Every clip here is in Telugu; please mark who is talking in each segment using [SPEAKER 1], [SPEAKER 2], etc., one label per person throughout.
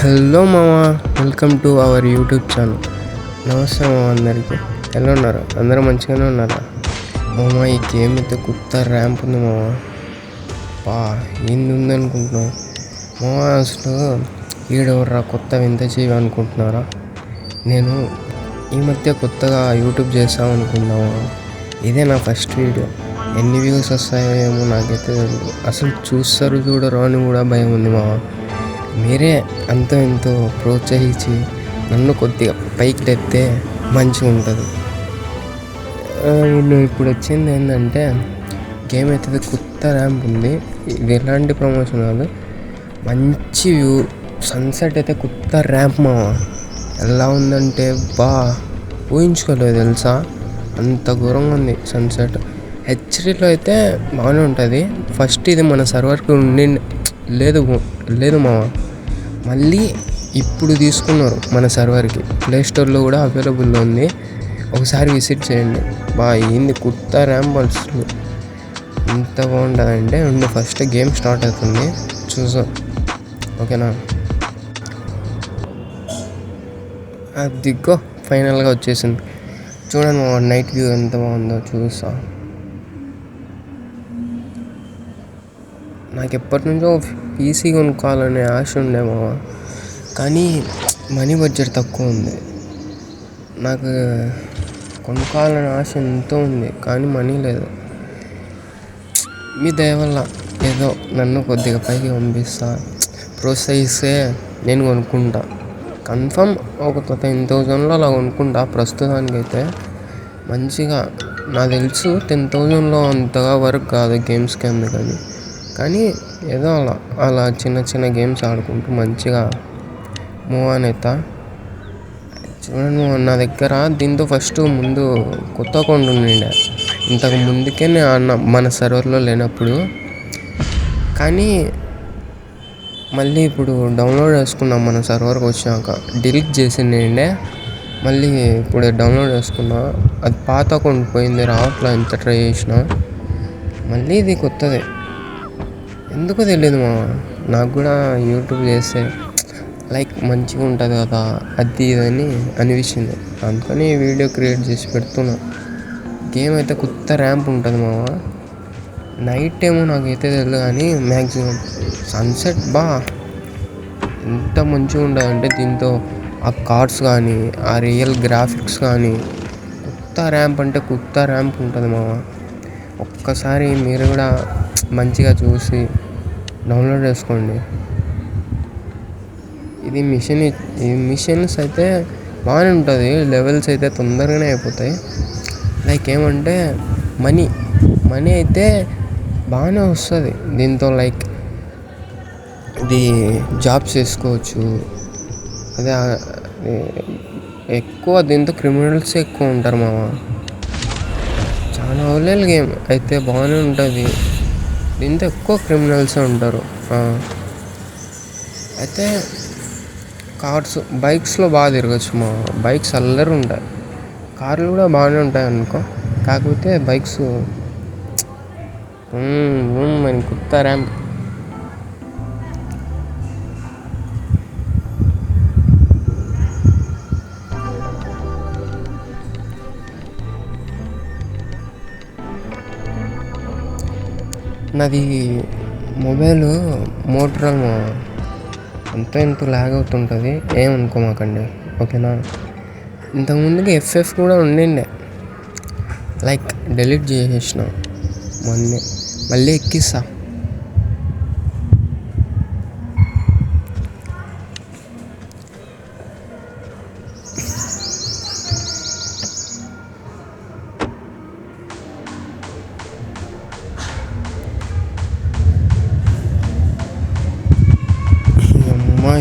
[SPEAKER 1] హలో మామ, welcome to our YouTube channel. నమస్తే మామ, అందరికీ ఎలా ఉన్నారు? అందరూ మంచిగానే ఉన్నారా మామ? ఈ గేమ్ అయితే కొత్త ర్యాంప్ ఉంది మామ. ఏంది ఉంది అనుకుంటున్నావు మామ? అసలు ఈడెవర్రా కొత్త వింత జీవి అనుకుంటున్నారా? నేను ఈ మధ్య కొత్తగా యూట్యూబ్ చేస్తాం అనుకున్నాము. ఇదే నా ఫస్ట్ వీడియో. ఎన్ని వ్యూస్ వస్తాయో ఏమో నాకైతే అసలు చూస్తారు చూడరు అని కూడా భయం ఉంది మామ. మీరే అంతో ఎంతో ప్రోత్సహించి నన్ను కొద్దిగా పైకి తెస్తే మంచిగా ఉంటుంది. నేను ఇప్పుడు వచ్చింది ఏంటంటే, గేమ్ అయితే కొత్త ర్యాంప్ ఉంది. ఇది ఎలాంటి ప్రమోషన్ కాదు, మంచి వ్యూ, సన్సెట్ అయితే కొత్త ర్యాంప్ మామ. ఎలా ఉందంటే ఊహించుకోలేదు తెలుసా, అంత ఘోరంగా ఉంది సన్సెట్. హెచ్డీలో అయితే బాగానే ఉంటుంది. ఫస్ట్ ఇది మన సర్వర్కి లేదు మామ, మళ్ళీ ఇప్పుడు తీసుకున్నారు మన సర్వర్కి. ప్లేస్టోర్లో కూడా అవైలబుల్లో ఉంది, ఒకసారి విజిట్ చేయండి. ఏంది కొత్త ర్యాంప్ అసలు ఎంత బాగుంటుందంటే. ఫస్ట్ గేమ్ స్టార్ట్ అవుతుంది, చూసాం ఓకేనా? అదిగో ఫైనల్గా వచ్చేసింది. చూడండి మా నైట్ వ్యూ ఎంత బాగుందో చూసా. నాకు ఎప్పటి నుంచో పీసీ కొనుక్కోవాలనే ఆశ ఉండేమో, కానీ మనీ బడ్జెట్ తక్కువ ఉంది. నాకు కొనుక్కోవాలనే ఆశ ఎంతో ఉంది, కానీ మనీ లేదు. మీ దయ వల్ల ఏదో నన్ను కొద్దిగా పైకి పంపిస్తా, ప్రోత్సహిస్తే నేను కొనుక్కుంటా. కన్ఫర్మ్ ఒక 10,000లో అలా కొనుక్కుంటా. ప్రస్తుతానికైతే మంచిగా నాకు తెలుసు 10,000లో అంతగా వర్క్ కాదు గేమ్స్కి అందుకని, కానీ ఏదో అలా చిన్న చిన్న గేమ్స్ ఆడుకుంటూ మంచిగా మూవ్ ఆన్ అవుతా. చూడండి నా దగ్గర దీంతో ఫస్ట్ ముందు కొత్త అకౌంట్ ఉండిండే, ఇంతకు ముందుకే నేను ఆడిన మన సర్వర్లో లేనప్పుడు. కానీ మళ్ళీ ఇప్పుడు డౌన్లోడ్ చేసుకున్నాం మన సర్వర్కి వచ్చాక. డిలీట్ చేసిండే, మళ్ళీ ఇప్పుడు డౌన్లోడ్ చేసుకున్నా. అది పాత అకౌంట్ పోయింది, రావట్లా ఎంత ట్రై చేసినా. మళ్ళీ ఇది కొత్తదే, ఎందుకో తెలియదు మా. నాకు కూడా యూట్యూబ్ చేస్తే లైక్ మంచిగా ఉంటుంది కదా అది ఇదని అనిపించింది, అందుకని వీడియో క్రియేట్ చేసి పెడుతున్నా. గేమ్ అయితే కొత్త ర్యాంప్ ఉంటుంది మామ. నైట్ ఏమో నాకైతే తెలియదు, కానీ మ్యాక్సిమం సన్సెట్ ఎంత మంచిగా ఉంటుందంటే దీంతో ఆ కార్డ్స్ కానీ ఆ రియల్ గ్రాఫిక్స్ కానీ. కొత్త ర్యాంప్ అంటే కొత్త ర్యాంప్ ఉంటుంది మామ. ఒక్కసారి మీరు కూడా మంచిగా చూసి డౌన్లోడ్ చేసుకోండి. ఇది మిషన్స్ అయితే బాగానే ఉంటుంది, లెవెల్స్ అయితే తొందరగానే అయిపోతాయి. లైక్ ఏమంటే మనీ అయితే బాగానే వస్తుంది దీంతో. లైక్ ఇది జాబ్స్ చేసుకోవచ్చు. అదే ఎక్కువ దీంతో క్రిమినల్స్ ఎక్కువ ఉంటారు మామ. చాలా ఓల్డ్ గేమ్ అయితే బాగానే ఉంటుంది, దీంతో ఎక్కువ క్రిమినల్సే ఉంటారు. అయితే కార్స్ బైక్స్లో బాగా తిరగచ్చు మా. బైక్స్ అల్లరి ఉంటాయి, కార్లు కూడా బాగానే ఉంటాయి అనుకో. కాకపోతే బైక్స్ మన కొత్త ర్యాంప్. నాది మొబైల్ మోటరోలా, ఎంతో ల్యాగ్ అవుతుంటుంది, ఏమనుకోమాకండి ఓకేనా? ఇంతకుముందుకి ఎఫ్ఎఫ్ కూడా ఉండిండే, లైక్ డిలీట్ చేసేసిన మొన్నే, మళ్ళీ ఎక్కిస్తా.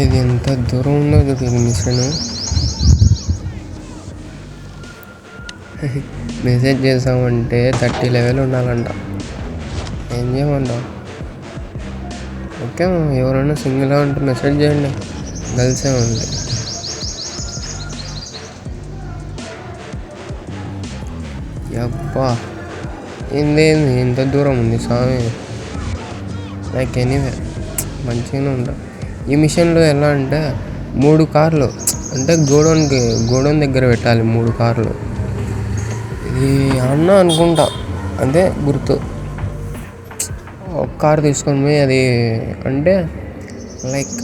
[SPEAKER 1] ఇది ఎంత దూరం ఉండదు ఇది మిషన్. మెసేజ్ చేసామంటే 30 లెవెల్ ఉండాలంట. ఏం చేయమంటావు? ఓకే, ఎవరైనా సింగిల్గా ఉంటే మెసేజ్ చేయండి, గర్ల్సే ఉంది. అబ్బా ఏంది ఎంత దూరం ఉంది స్వామి. లైక్ ఎనీవే మంచిగానే ఉంటా. ఈ మిషన్లో ఎలా అంటే 3 కార్లు అంటే గోడౌన్ దగ్గర పెట్టాలి 3 కార్లు. ఇది అన్న అనుకుంటా, అంటే గుర్తు. ఒక కారు తీసుకొని పోయి అది అంటే లైక్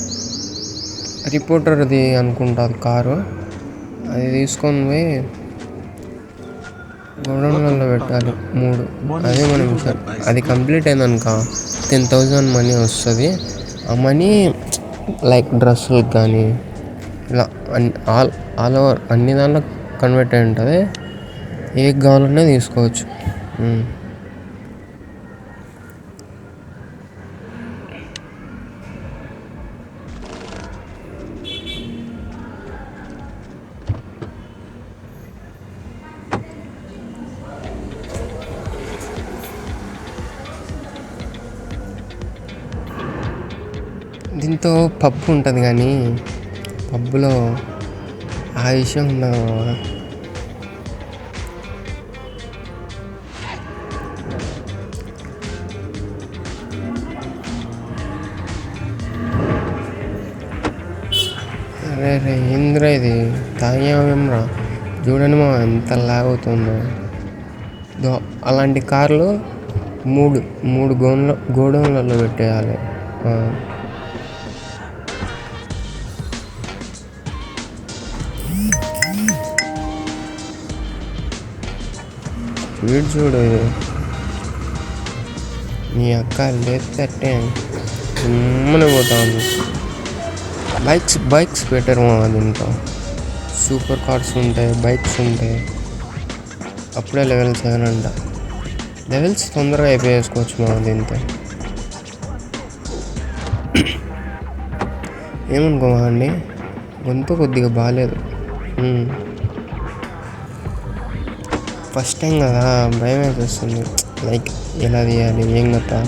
[SPEAKER 1] రిపోర్టర్ది అనుకుంటా అది కారు. అది తీసుకొని పోయి గోడౌన్లలో పెట్టాలి 3. అదే మన మిషన్. అది కంప్లీట్ అయిందనుక 10,000 మనీ వస్తుంది. ఆ మనీ లైక్ డ్రెస్సులకు కానీ ఇలా ఆల్ ఓవర్ అన్ని దాంట్లో కన్వర్ట్ అయి ఉంటుంది. ఏది కావాలన్నా తీసుకోవచ్చు. దీంతో పబ్బు ఉంటుంది కానీ పబ్బులో ఆ విషయం ఉండదు. అరే రే ఏంద్రా ఇది తాగామేమ్రా, చూడండి మా ఎంత లాగ్ అవుతుందో. అలాంటి కార్లు 3 గోడౌన్లలో పెట్టేయాలి. వీడు చూడు, నీ అక్క లేతే ఉమ్మని పోతా ఉంది. బైక్స్ బెటర్ మా దీంట్లో. సూపర్ కార్స్ ఉంటాయి, బైక్స్ ఉంటాయి. అప్పుడే లెవెల్ 7 అంట. లెవెల్స్ తొందరగా అయిపోయేసుకోవచ్చు మా దీంతో. ఏమనుకోమా అండి, గొంతు కొద్దిగా బాగాలేదు. ఫస్ట్ టైం కదా, భయం వేసేస్తుంది. లైక్ ఎలా తీయాలి, ఏం కదా.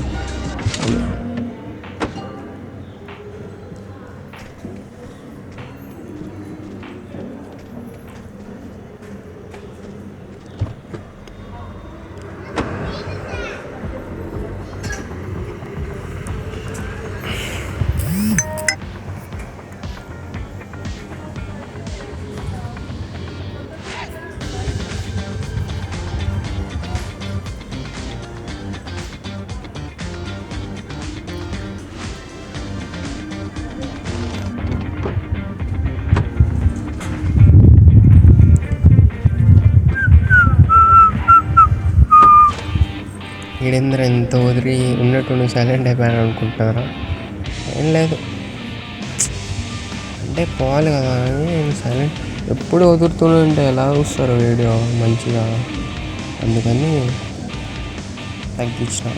[SPEAKER 1] వీడేంద్ర ఎంత వదిలి ఉన్నట్టు సైలెంట్ అయిపోయాను అనుకుంటున్నారా? ఏం లేదు, అంటే పోవాలి కదా అని సైలెంట్. ఎప్పుడు వదులుతూనే ఉంటే ఎలా చూస్తారు వీడియో మంచిగా, అందుకని తగ్గించిన.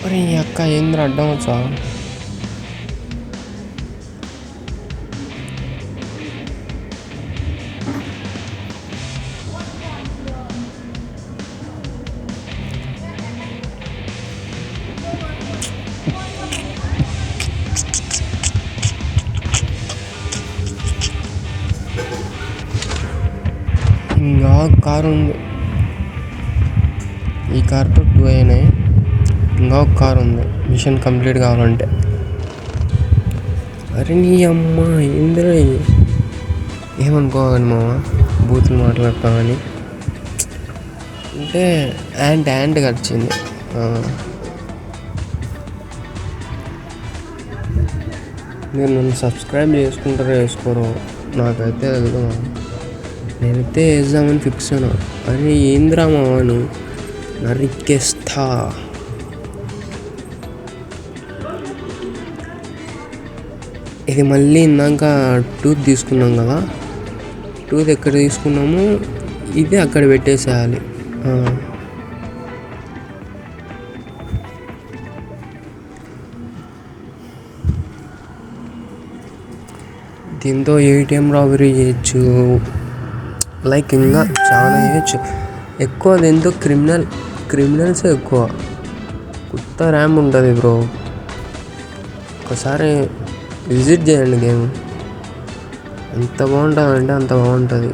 [SPEAKER 1] మరి ఈ అక్క ఏంద్ర అడ్డం వచ్చా? ఇంకా కారు ఉంది, ఈ కార్తో 2 అయినాయి. ఇంకా ఒక కారు ఉంది మిషన్ కంప్లీట్ కావాలంటే. అరే నీ అమ్మ ఏందిరా, ఏమనుకోవాలి మామ, బూతులు మాట్లాడతామని. అంటే యాంట్ గడిచింది. మీరు నన్ను సబ్స్క్రైబ్ చేసుకుంటారో వేసుకోరో నాకైతే తెలియదు. నేనైతే వేద్దామని ఫిక్స్ అయినా. అరే ఏంద్రా మామను నరికేస్తా. ఇది మళ్ళీ ఇందాక టూత్ తీసుకున్నాం కదా, టూత్ ఎక్కడ తీసుకున్నాము ఇది అక్కడ పెట్టేసేయాలి. దీంతో ATM రాబరీ చేయొచ్చు, లైక్ ఇంకా చాలా చేయొచ్చు. ఎక్కువ దీంతో క్రిమినల్సే ఎక్కువ. కొత్త ర్యామ్ ఉంటుంది బ్రో, ఒకసారి విజిట్ చేయండి. గేమ్ ఎంత బాగుంటుంది అంటే అంత బాగుంటుంది.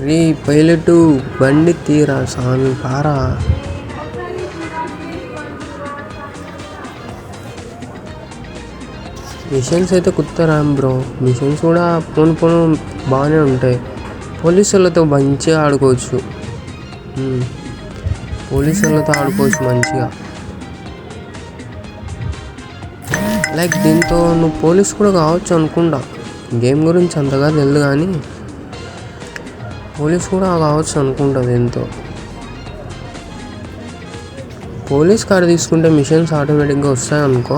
[SPEAKER 1] రే పైలట్ బండి తీరా స్వామి పారా. మిషన్స్ అయితే కుత్తరాం బ్రో. మిషన్స్ కూడా పోను పోను బాగానే ఉంటాయి. పోలీసు వాళ్ళతో మంచిగా ఆడుకోవచ్చు. పోలీసు వాళ్ళతో ఆడుకోవచ్చు మంచిగా. లైక్ దీంతో నువ్వు పోలీస్ కూడా కావచ్చు అనుకుంటా. గేమ్ గురించి అంతగా తెలియదు కానీ పోలీస్ కూడా కావచ్చు అనుకుంటా. దీంతో పోలీస్ కార్ తీసుకుంటే మిషన్స్ ఆటోమేటిక్గా వస్తాయి అనుకో.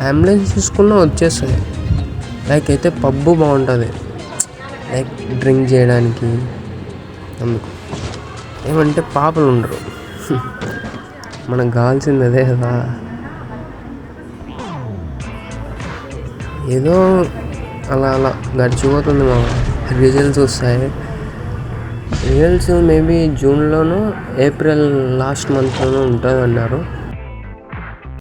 [SPEAKER 1] అంబులెన్స్ తీసుకున్నా వచ్చేస్తాయి. లైక్ అయితే పబ్బు బాగుంటుంది లైక్ డ్రింక్ చేయడానికి. అందుకు ఏమంటే పాపలు ఉండరు. మనకు కావాల్సింది అదే కదా. ఏదో అలా అలా గడిచిపోతుంది. మా రిజల్ట్స్ వస్తాయి. రిజల్ట్స్ మేబీ జూన్లోనో ఏప్రిల్ లాస్ట్ మంత్లోనో ఉంటుంది అన్నారు.